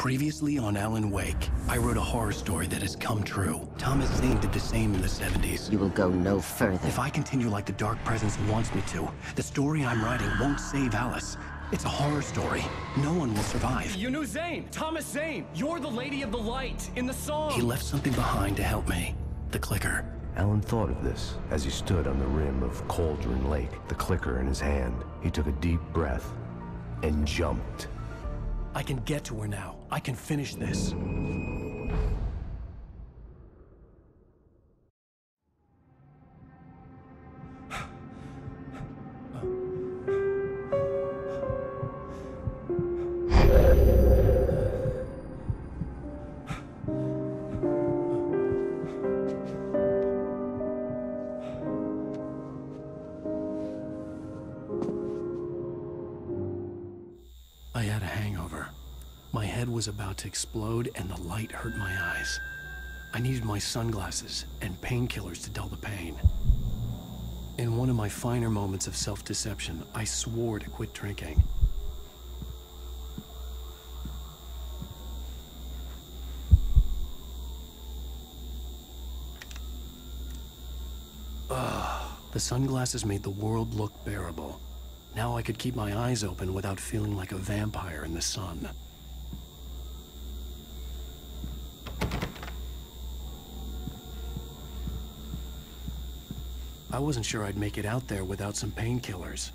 Previously on Alan Wake, I wrote a horror story that has come true. Thomas Zane did the same in the 70s. You will go no further. If I continue like the Dark Presence wants me to, the story I'm writing won't save Alice. It's a horror story. No one will survive. You knew Zane! Thomas Zane! You're the Lady of the Light in the song! He left something behind to help me. The clicker. Alan thought of this as he stood on the rim of Cauldron Lake, the clicker in his hand. He took a deep breath and jumped. I can get to her now. I can finish this. I had a hangover. My head was about to explode and the light hurt my eyes. I needed my sunglasses and painkillers to dull the pain. In one of my finer moments of self-deception, I swore to quit drinking. The sunglasses made the world look bearable. Now I could keep my eyes open without feeling like a vampire in the sun. I wasn't sure I'd make it out there without some painkillers.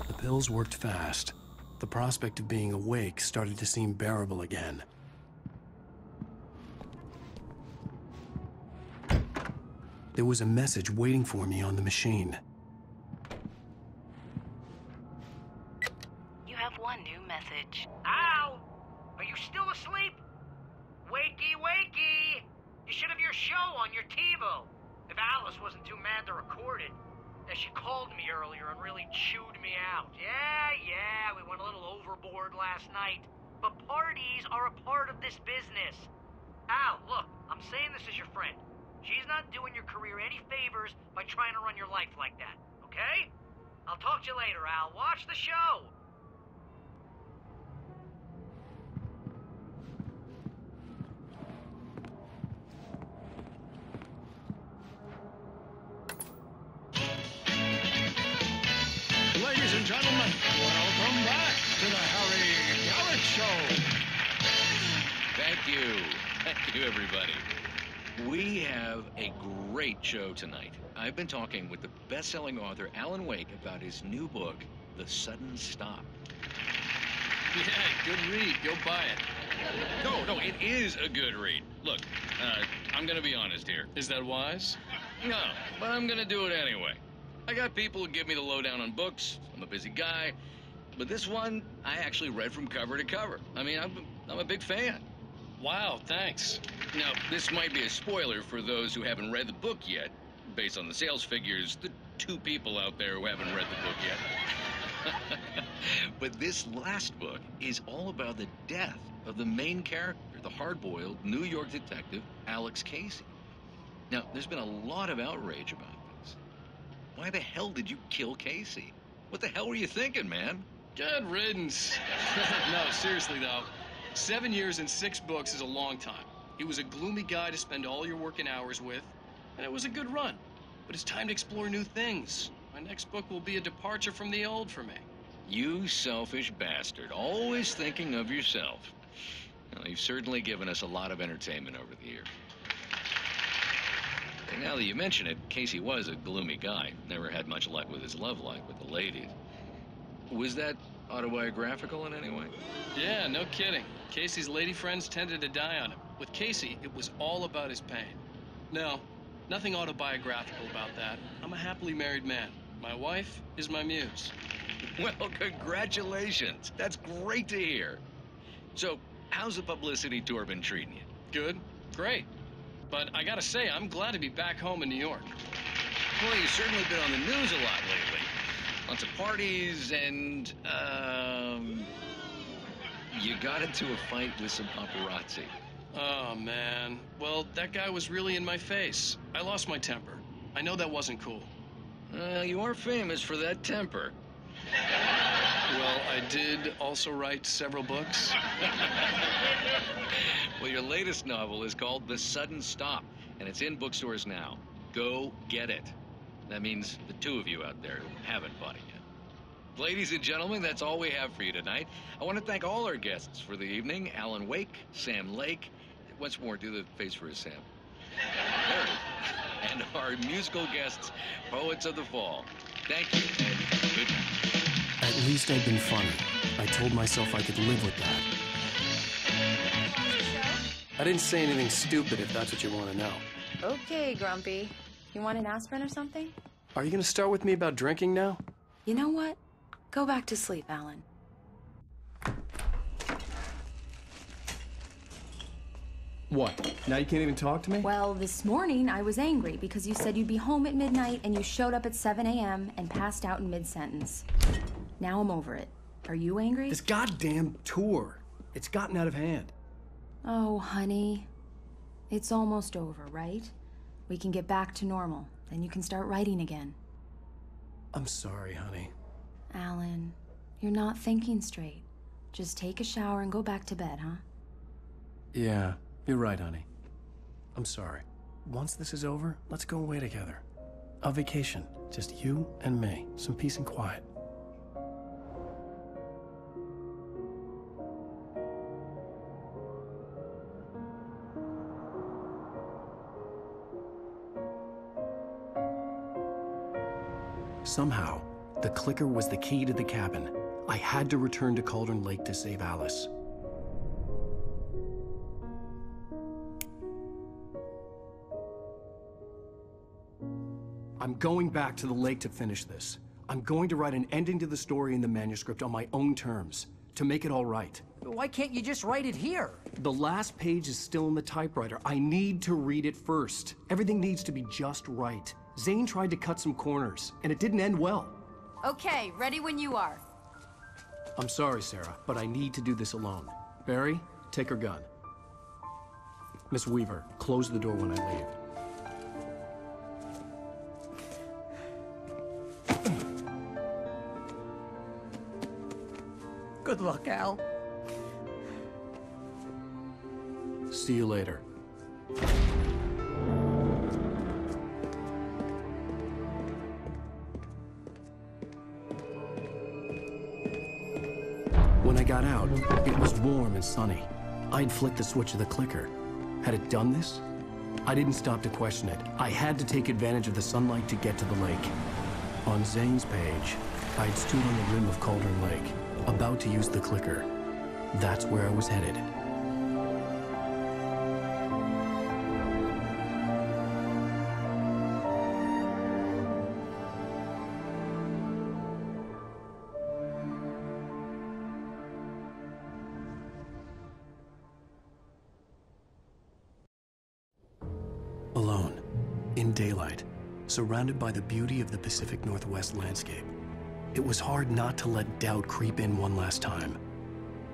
The pills worked fast. The prospect of being awake started to seem bearable again. There was a message waiting for me on the machine. You have one new message. Al! Are you still asleep? Wakey, wakey! You should have your show on your TiVo. If Alice wasn't too mad to record it. She called me earlier and really chewed me out. Yeah, we went a little overboard last night. But parties are a part of this business. Al, look, I'm saying this as your friend. She's not doing your career any favors by trying to run your life like that, okay? I'll talk to you later, Al. Watch the show. Ladies and gentlemen, welcome back to the Harry Garrett Show. Thank you. Thank you, everybody. We have a great show tonight. I've been talking with the best-selling author Alan Wake about his new book, The Sudden Stop. Yeah, good read. Go buy it. No, it is a good read. Look, I'm gonna be honest here. Is that wise? No, but I'm gonna do it anyway. I got people who give me the lowdown on books. I'm a busy guy. But this one, I actually read from cover to cover. I mean, I'm a big fan. Wow, thanks. Now, this might be a spoiler for those who haven't read the book yet. Based on the sales figures, the 2 people out there who haven't read the book yet. But this last book is all about the death of the main character, the hard-boiled New York detective, Alex Casey. Now, there's been a lot of outrage about this. Why the hell did you kill Casey? What the hell were you thinking, man? Good riddance. No, seriously, though. 7 years and 6 books is a long time. He was a gloomy guy to spend all your working hours with, and it was a good run. But it's time to explore new things. My next book will be a departure from the old for me. You selfish bastard, always thinking of yourself. Well, you've certainly given us a lot of entertainment over the years. And now that you mention it, Casey was a gloomy guy. Never had much luck with his love life with the ladies. Was that autobiographical in any way? Yeah, no kidding. Casey's lady friends tended to die on him. With Casey, it was all about his pain. No, nothing autobiographical about that. I'm a happily married man. My wife is my muse. Well, congratulations. That's great to hear. So, how's the publicity tour been treating you? Good. Great. But I gotta say, I'm glad to be back home in New York. Well, you've certainly been on the news a lot lately. Lots of parties and, you got into a fight with some paparazzi. Oh, man. Well, that guy was really in my face. I lost my temper. I know that wasn't cool. You are famous for that temper. Well, I did also write several books. Well, your latest novel is called The Sudden Stop, and it's in bookstores now. Go get it. That means the two of you out there who haven't bought it yet. Ladies and gentlemen, that's all we have for you tonight. I want to thank all our guests for the evening. Alan Wake, Sam Lake. Once more, do the face for his Sam. There it is. And our musical guests, Poets of the Fall. Thank you, and good night. At least I'd been funny. I told myself I could live with that. I didn't say anything stupid, if that's what you want to know. Okay, Grumpy. You want an aspirin or something? Are you going to start with me about drinking now? You know what? Go back to sleep, Alan. What? Now you can't even talk to me? Well, this morning I was angry because you said you'd be home at midnight and you showed up at 7 a.m. and passed out in mid-sentence. Now I'm over it. Are you angry? This goddamn tour. It's gotten out of hand. Oh, honey. It's almost over, right? We can get back to normal. Then you can start writing again. I'm sorry, honey. Alan, you're not thinking straight. Just take a shower and go back to bed, huh? Yeah, you're right, honey. I'm sorry. Once this is over, let's go away together. A vacation. Just you and me. Some peace and quiet. Somehow, the clicker was the key to the cabin. I had to return to Cauldron Lake to save Alice. I'm going back to the lake to finish this. I'm going to write an ending to the story in the manuscript on my own terms, to make it all right. Why can't you just write it here? The last page is still in the typewriter. I need to read it first. Everything needs to be just right. Zane tried to cut some corners, and it didn't end well. Okay, ready when you are. I'm sorry, Sarah, but I need to do this alone. Barry, take her gun. Miss Weaver, close the door when I leave. Good luck, Al. See you later. When I got out, it was warm and sunny. I'd flicked the switch of the clicker. Had it done this? I didn't stop to question it. I had to take advantage of the sunlight to get to the lake. On Zane's page, I'd stood on the rim of Cauldron Lake, about to use the clicker. That's where I was headed. Alone, in daylight, surrounded by the beauty of the Pacific Northwest landscape. It was hard not to let doubt creep in one last time.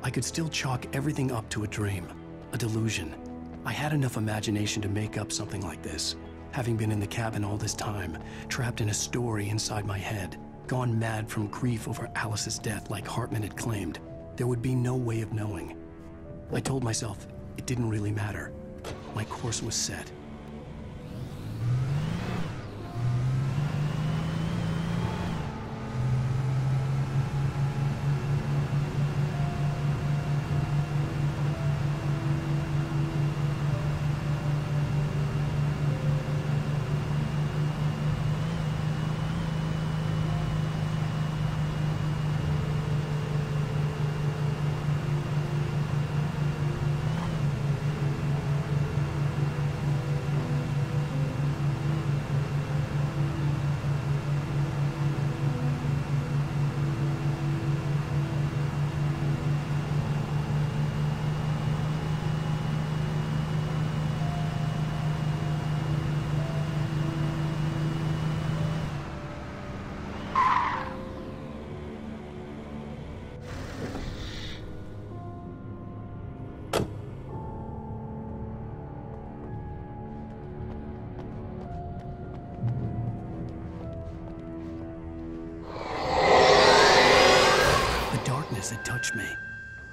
I could still chalk everything up to a dream, a delusion. I had enough imagination to make up something like this, having been in the cabin all this time, trapped in a story inside my head, gone mad from grief over Alice's death like Hartman had claimed. There would be no way of knowing. I told myself it didn't really matter. My course was set.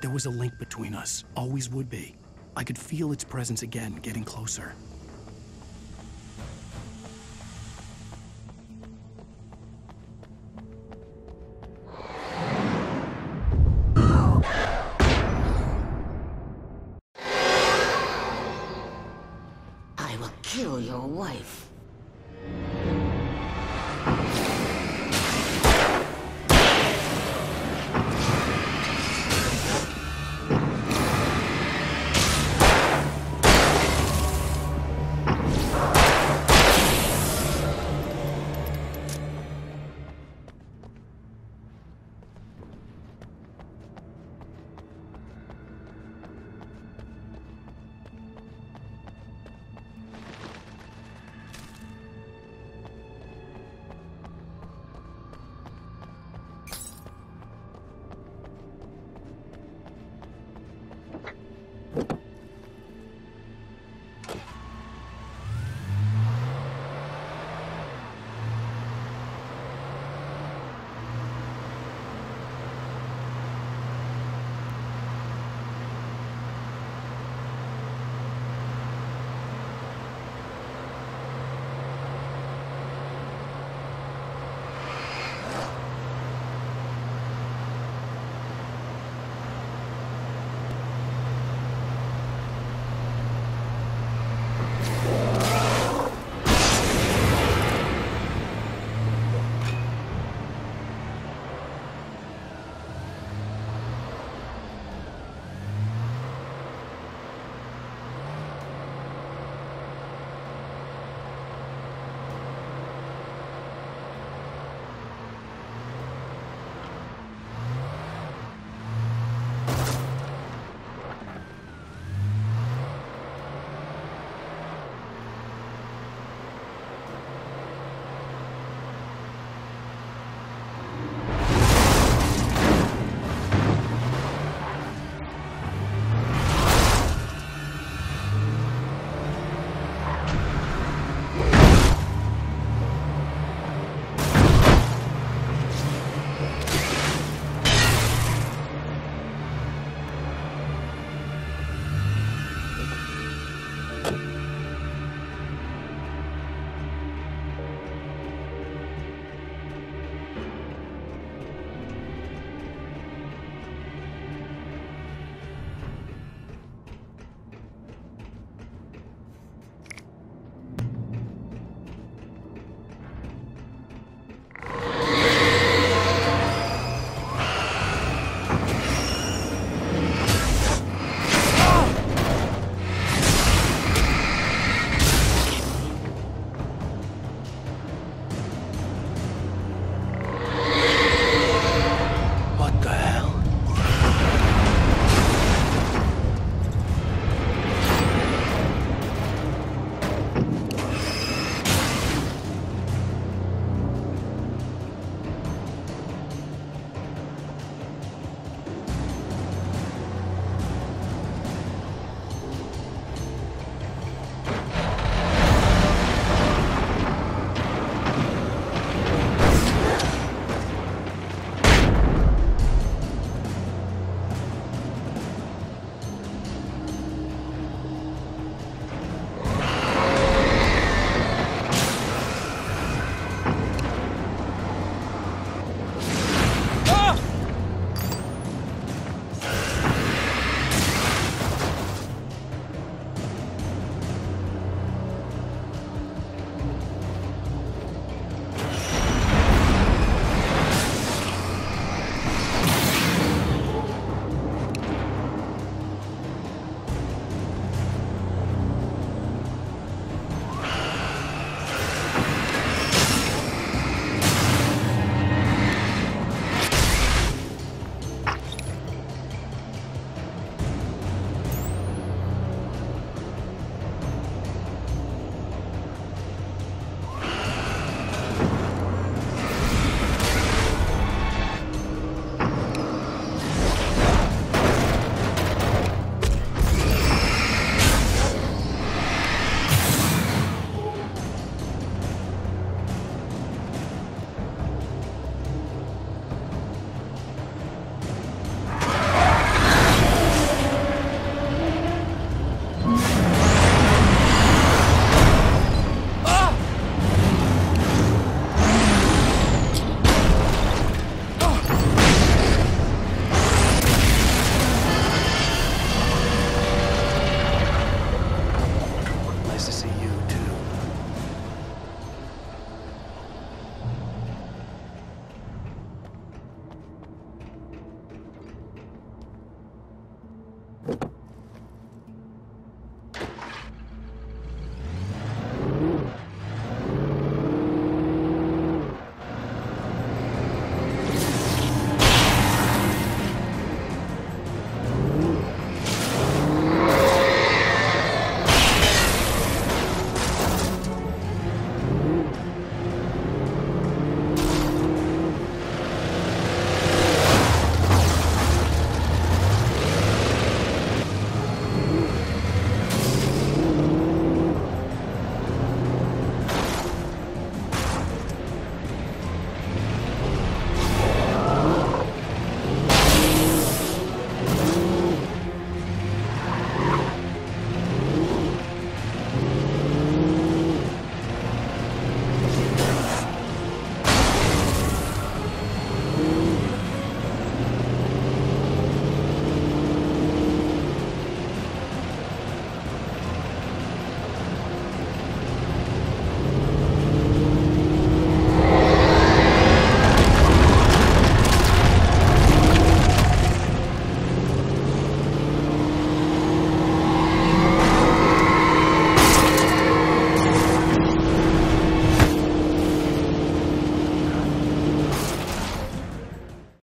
There was a link between us, always would be. I could feel its presence again, getting closer. I will kill your wife.